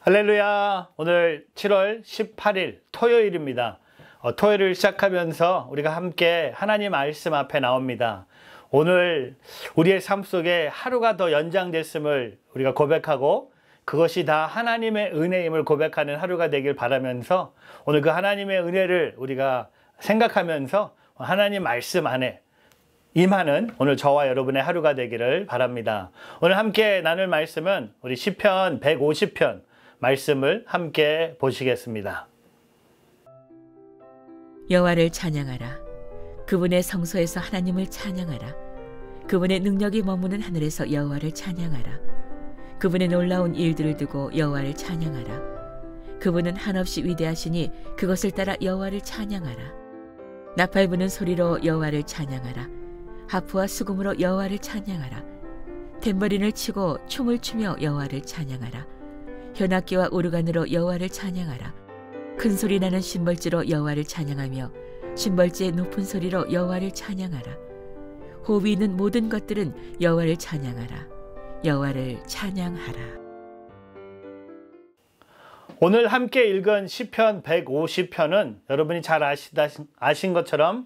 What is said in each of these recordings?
할렐루야. 오늘 7월 18일 토요일입니다. 토요일을 시작하면서 우리가 함께 하나님 말씀 앞에 나옵니다. 오늘 우리의 삶 속에 하루가 더 연장됐음을 우리가 고백하고 그것이 다 하나님의 은혜임을 고백하는 하루가 되길 바라면서 오늘 그 하나님의 은혜를 우리가 생각하면서 하나님 말씀 안에 임하는 오늘 저와 여러분의 하루가 되기를 바랍니다. 오늘 함께 나눌 말씀은 우리 시편 150편 말씀을 함께 보시겠습니다. 여호와를 찬양하라. 그분의 성소에서 하나님을 찬양하라. 그분의 능력이 머무는 하늘에서 여호와를 찬양하라. 그분의 놀라운 일들을 두고 여호와를 찬양하라. 그분은 한없이 위대하시니 그것을 따라 여호와를 찬양하라. 나팔 부는 소리로 여호와를 찬양하라. 하프와 수금으로 여호와를 찬양하라. 탬버린을 치고 춤을 추며 여호와를 찬양하라. 현악기와 오르간으로 여호와를 찬양하라. 큰 소리 나는 심벌지로 여호와를 찬양하며 심벌지의 높은 소리로 여호와를 찬양하라. 호흡이 있는 모든 것들은 여호와를 찬양하라. 여호와를 찬양하라. 오늘 함께 읽은 시편 150편은 여러분이 잘 아신 것처럼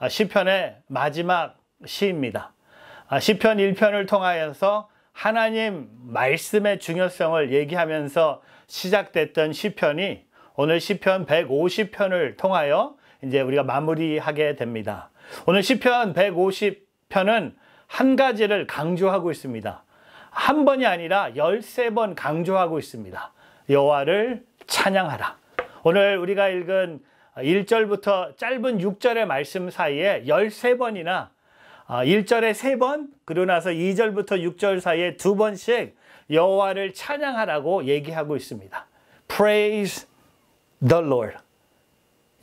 시편의 마지막 시입니다. 시편 1편을 통하여서 하나님 말씀의 중요성을 얘기하면서 시작됐던 시편이 오늘 시편 150편을 통하여 이제 우리가 마무리하게 됩니다. 오늘 시편 150편은 한 가지를 강조하고 있습니다. 한 번이 아니라 13번 강조하고 있습니다. 여호와를 찬양하라. 오늘 우리가 읽은 1절부터 짧은 6절의 말씀 사이에 13번이나 1절에 3번, 그러고 나서 2절부터 6절 사이에 2번씩 여호와를 찬양하라고 얘기하고 있습니다. Praise the Lord.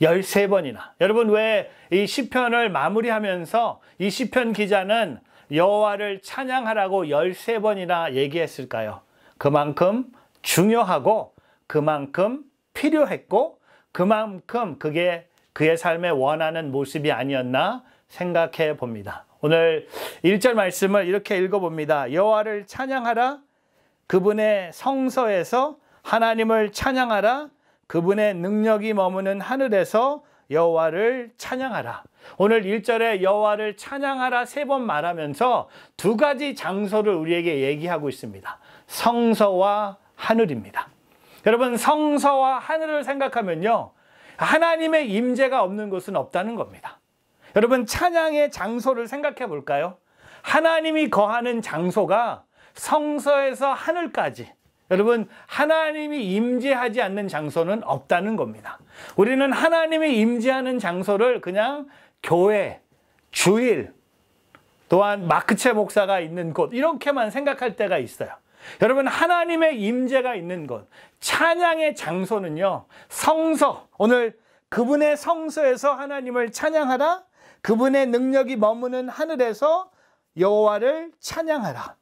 13번이나. 여러분 왜 이 시편을 마무리하면서 이 시편 기자는 여호와를 찬양하라고 13번이나 얘기했을까요? 그만큼 중요하고 그만큼 필요했고 그만큼 그게 그의 삶에 원하는 모습이 아니었나 생각해 봅니다. 오늘 1절 말씀을 이렇게 읽어봅니다. 여호와를 찬양하라. 그분의 성서에서 하나님을 찬양하라. 그분의 능력이 머무는 하늘에서 여호와를 찬양하라. 오늘 1절에 여호와를 찬양하라 3번 말하면서 두 가지 장소를 우리에게 얘기하고 있습니다. 성서와 하늘입니다. 여러분 성서와 하늘을 생각하면요, 하나님의 임재가 없는 곳은 없다는 겁니다. 여러분 찬양의 장소를 생각해 볼까요? 하나님이 거하는 장소가 성서에서 하늘까지, 여러분 하나님이 임재하지 않는 장소는 없다는 겁니다. 우리는 하나님이 임재하는 장소를 그냥 교회, 주일, 또한 마크체 목사가 있는 곳 이렇게만 생각할 때가 있어요. 여러분 하나님의 임재가 있는 곳, 찬양의 장소는요 성서, 오늘 그분의 성서에서 하나님을 찬양하라. 그분의 능력이 머무는 하늘에서 여호와를 찬양하라.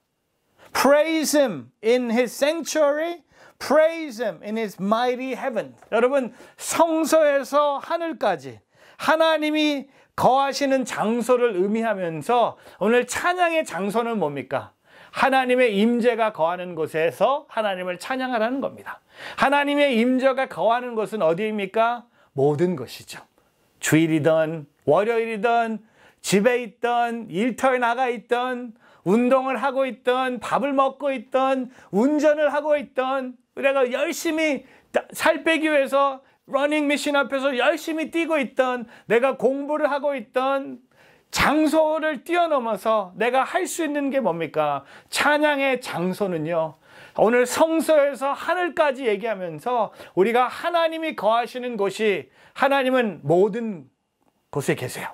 Praise Him in His sanctuary. Praise Him in His mighty heaven. 여러분 성서에서 하늘까지 하나님이 거하시는 장소를 의미하면서 오늘 찬양의 장소는 뭡니까? 하나님의 임재가 거하는 곳에서 하나님을 찬양하라는 겁니다. 하나님의 임재가 거하는 곳은 어디입니까? 모든 것이죠. 주일이든 월요일이든 집에 있든 일터에 나가 있든 운동을 하고 있든 밥을 먹고 있든 운전을 하고 있든 우리가 열심히 살 빼기 위해서 러닝 머신 앞에서 열심히 뛰고 있든 내가 공부를 하고 있든 장소를 뛰어넘어서 내가 할 수 있는 게 뭡니까? 찬양의 장소는요, 오늘 성서에서 하늘까지 얘기하면서 우리가 하나님이 거하시는 곳이, 하나님은 모든 곳에 계세요.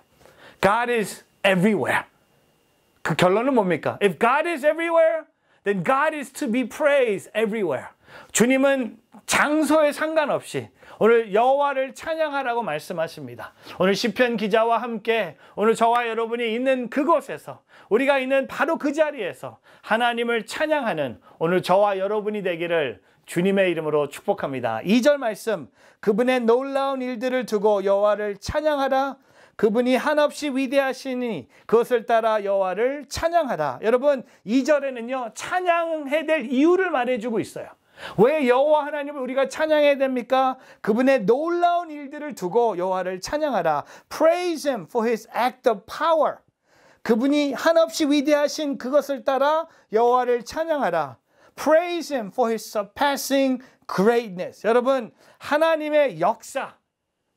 God is everywhere. 그 결론은 뭡니까? If God is everywhere, then God is to be praised everywhere. 주님은 장소에 상관없이 오늘 여호와를 찬양하라고 말씀하십니다. 오늘 시편 기자와 함께 오늘 저와 여러분이 있는 그곳에서, 우리가 있는 바로 그 자리에서 하나님을 찬양하는 오늘 저와 여러분이 되기를 주님의 이름으로 축복합니다. 2절 말씀, 그분의 놀라운 일들을 두고 여호와를 찬양하라. 그분이 한없이 위대하시니 그것을 따라 여호와를 찬양하라. 여러분 2절에는요 찬양해야 될 이유를 말해주고 있어요. 왜 여호와 하나님을 우리가 찬양해야 됩니까? 그분의 놀라운 일들을 두고 여호와를 찬양하라. Praise Him for His act of power. 그분이 한없이 위대하신 그것을 따라 여호와를 찬양하라. Praise Him for His surpassing greatness. 여러분, 하나님의 역사,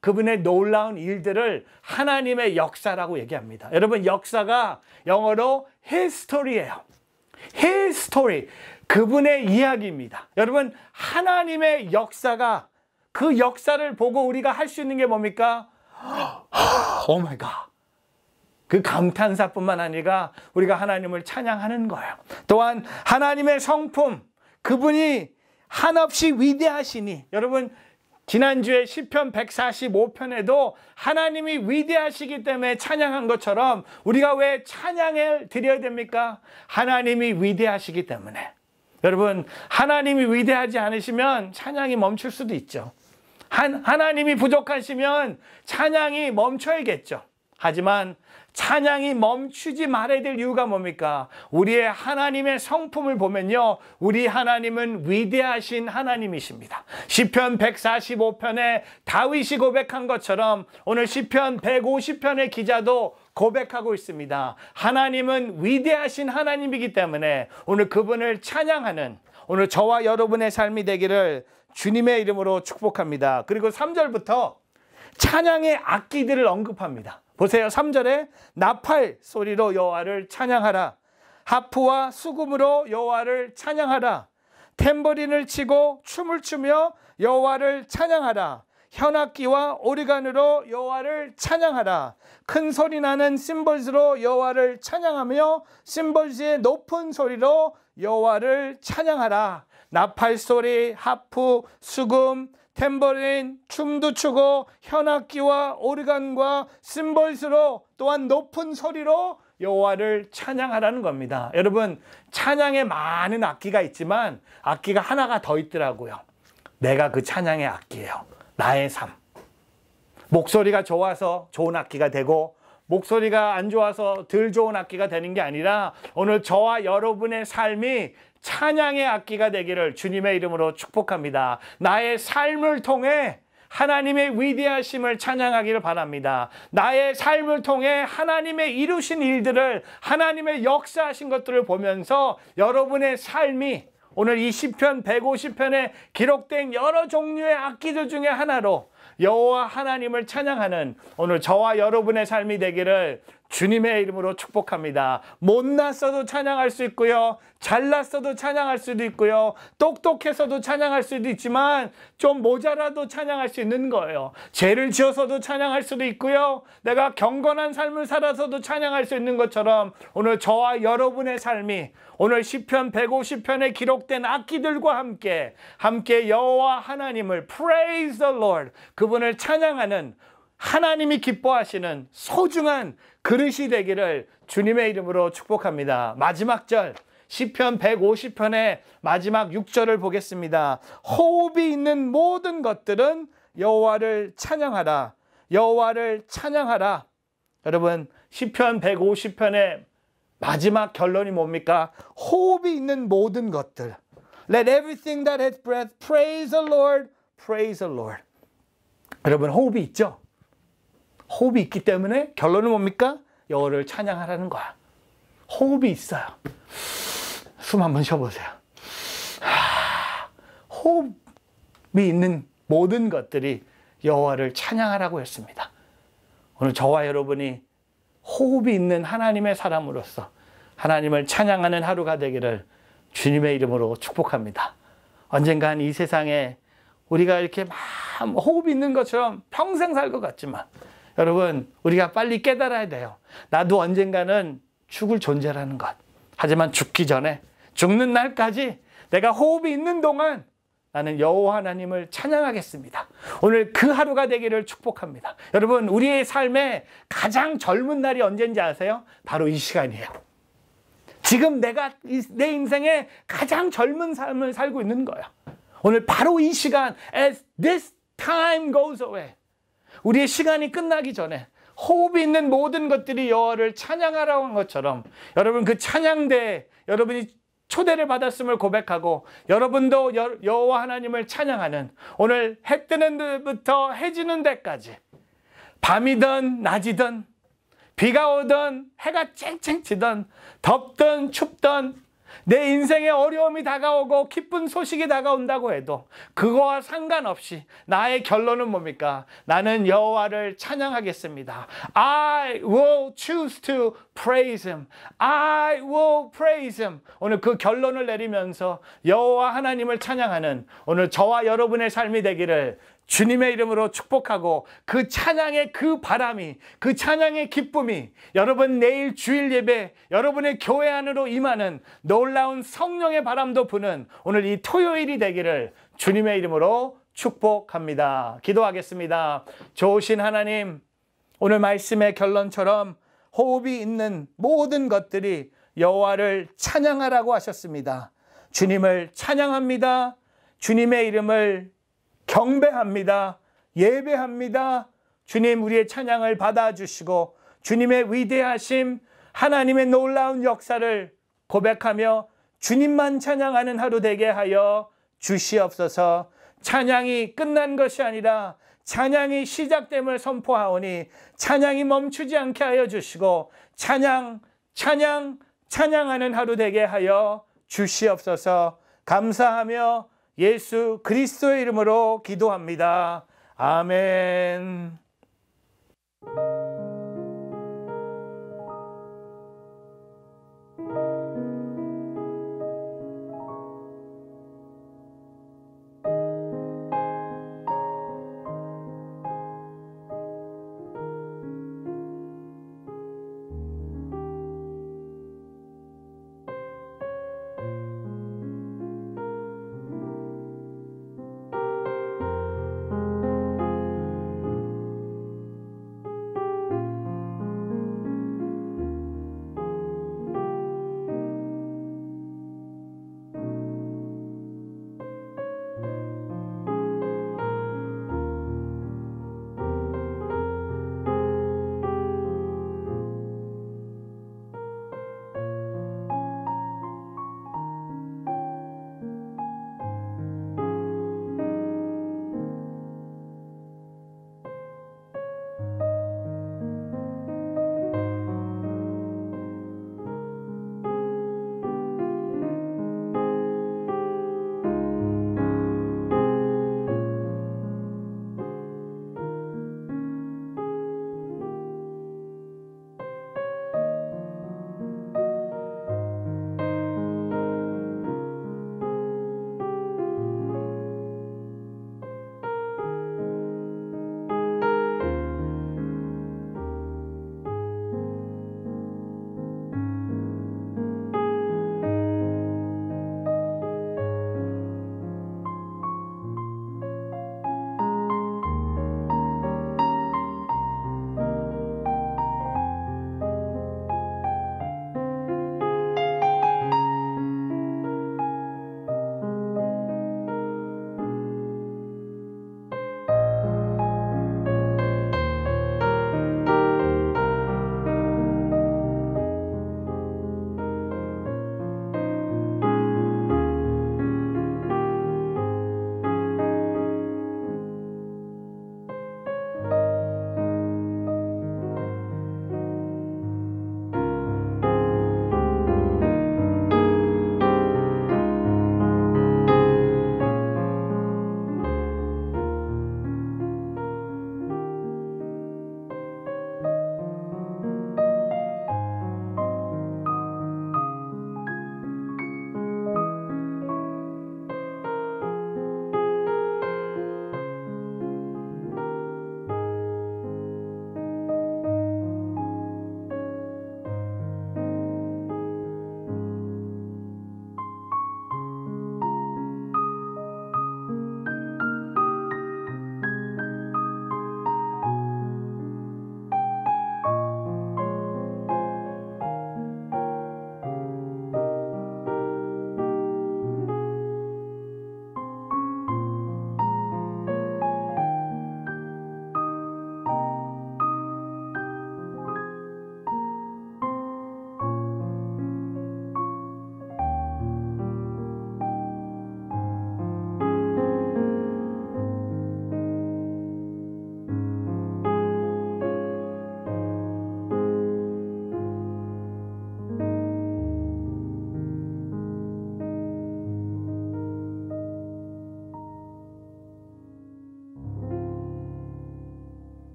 그분의 놀라운 일들을 하나님의 역사라고 얘기합니다. 여러분, 역사가 영어로 history예요. history, 그분의 이야기입니다. 여러분, 하나님의 역사가, 그 역사를 보고 우리가 할 수 있는 게 뭡니까? Oh my God. 그 감탄사뿐만 아니라 우리가 하나님을 찬양하는 거예요. 또한 하나님의 성품, 그분이 한없이 위대하시니, 여러분, 지난주에 시편 145편에도 하나님이 위대하시기 때문에 찬양한 것처럼 우리가 왜 찬양을 드려야 됩니까? 하나님이 위대하시기 때문에. 여러분, 하나님이 위대하지 않으시면 찬양이 멈출 수도 있죠. 하나님이 부족하시면 찬양이 멈춰야겠죠. 하지만 찬양이 멈추지 말아야 될 이유가 뭡니까? 우리의 하나님의 성품을 보면요, 우리 하나님은 위대하신 하나님이십니다. 시편 145편에 다윗이 고백한 것처럼 오늘 시편 150편의 기자도 고백하고 있습니다. 하나님은 위대하신 하나님이기 때문에 오늘 그분을 찬양하는 오늘 저와 여러분의 삶이 되기를 주님의 이름으로 축복합니다. 그리고 3절부터 찬양의 악기들을 언급합니다. 보세요. 3절에 나팔 소리로 여호와를 찬양하라. 하프와 수금으로 여호와를 찬양하라. 탬버린을 치고 춤을 추며 여호와를 찬양하라. 현악기와 오르간으로 여호와를 찬양하라. 큰 소리 나는 심벌스로 여호와를 찬양하며 심벌스의 높은 소리로 여호와를 찬양하라. 나팔 소리, 하프, 수금, 탬버린, 춤도 추고 현악기와 오르간과 심벌스로 또한 높은 소리로 여호와를 찬양하라는 겁니다. 여러분, 찬양에 많은 악기가 있지만 악기가 하나가 더 있더라고요. 내가 그 찬양의 악기예요. 나의 삶. 목소리가 좋아서 좋은 악기가 되고 목소리가 안 좋아서 덜 좋은 악기가 되는 게 아니라 오늘 저와 여러분의 삶이 찬양의 악기가 되기를 주님의 이름으로 축복합니다. 나의 삶을 통해 하나님의 위대하심을 찬양하기를 바랍니다. 나의 삶을 통해 하나님의 이루신 일들을, 하나님의 역사하신 것들을 보면서 여러분의 삶이 오늘 이 시편 150편에 기록된 여러 종류의 악기들 중에 하나로 여호와 하나님을 찬양하는 오늘 저와 여러분의 삶이 되기를 주님의 이름으로 축복합니다. 못났어도 찬양할 수 있고요, 잘났어도 찬양할 수도 있고요, 똑똑해서도 찬양할 수도 있지만 좀 모자라도 찬양할 수 있는 거예요. 죄를 지어서도 찬양할 수도 있고요, 내가 경건한 삶을 살아서도 찬양할 수 있는 것처럼 오늘 저와 여러분의 삶이 오늘 시편 150편에 기록된 악기들과 함께 여호와 하나님을 Praise the Lord, 그분을 찬양하는 하나님이 기뻐하시는 소중한 그릇이 되기를 주님의 이름으로 축복합니다. 마지막 절 시편 150편의 마지막 6절을 보겠습니다. 호흡이 있는 모든 것들은 여호와를 찬양하라. 여호와를 찬양하라. 여러분, 시편 150편의 마지막 결론이 뭡니까? 호흡이 있는 모든 것들. Let everything that has breath praise the Lord. Praise the Lord. 여러분, 호흡이 있죠? 호흡이 있기 때문에 결론은 뭡니까? 여호와를 찬양하라는 거야. 호흡이 있어요. 숨 한번 쉬어보세요. 호흡이 있는 모든 것들이 여호와를 찬양하라고 했습니다. 오늘 저와 여러분이 호흡이 있는 하나님의 사람으로서 하나님을 찬양하는 하루가 되기를 주님의 이름으로 축복합니다. 언젠간 이 세상에 우리가 이렇게 막 호흡이 있는 것처럼 평생 살 것 같지만 여러분, 우리가 빨리 깨달아야 돼요. 나도 언젠가는 죽을 존재라는 것. 하지만 죽기 전에, 죽는 날까지 내가 호흡이 있는 동안 나는 여호와 하나님을 찬양하겠습니다. 오늘 그 하루가 되기를 축복합니다. 여러분, 우리의 삶에 가장 젊은 날이 언제인지 아세요? 바로 이 시간이에요. 지금 내가 내 인생에 가장 젊은 삶을 살고 있는 거예요. 오늘 바로 이 시간, as this time goes away, 우리의 시간이 끝나기 전에 호흡이 있는 모든 것들이 여호와를 찬양하라고 한 것처럼 여러분, 그 찬양대에 여러분이 초대를 받았음을 고백하고 여러분도 여호와 하나님을 찬양하는 오늘 해 뜨는 데부터 해 지는 데까지 밤이든 낮이든 비가 오든 해가 쨍쨍 지든 덥든 춥든 내 인생에 어려움이 다가오고 기쁜 소식이 다가온다고 해도 그거와 상관없이 나의 결론은 뭡니까? 나는 여호와를 찬양하겠습니다. I will choose to praise Him. I will praise Him. 오늘 그 결론을 내리면서 여호와 하나님을 찬양하는 오늘 저와 여러분의 삶이 되기를 주님의 이름으로 축복하고 그 찬양의 그 바람이 그 찬양의 기쁨이 여러분 내일 주일 예배 여러분의 교회 안으로 임하는 놀라운 성령의 바람도 부는 오늘 이 토요일이 되기를 주님의 이름으로 축복합니다. 기도하겠습니다. 좋으신 하나님, 오늘 말씀의 결론처럼 호흡이 있는 모든 것들이 여호와를 찬양하라고 하셨습니다. 주님을 찬양합니다. 주님의 이름을 경배합니다. 예배합니다. 주님, 우리의 찬양을 받아주시고 주님의 위대하심, 하나님의 놀라운 역사를 고백하며 주님만 찬양하는 하루 되게 하여 주시옵소서. 찬양이 끝난 것이 아니라 찬양이 시작됨을 선포하오니 찬양이 멈추지 않게 하여 주시고 찬양하는 하루 되게 하여 주시옵소서. 감사하며 예수 그리스도의 이름으로 기도합니다. 아멘.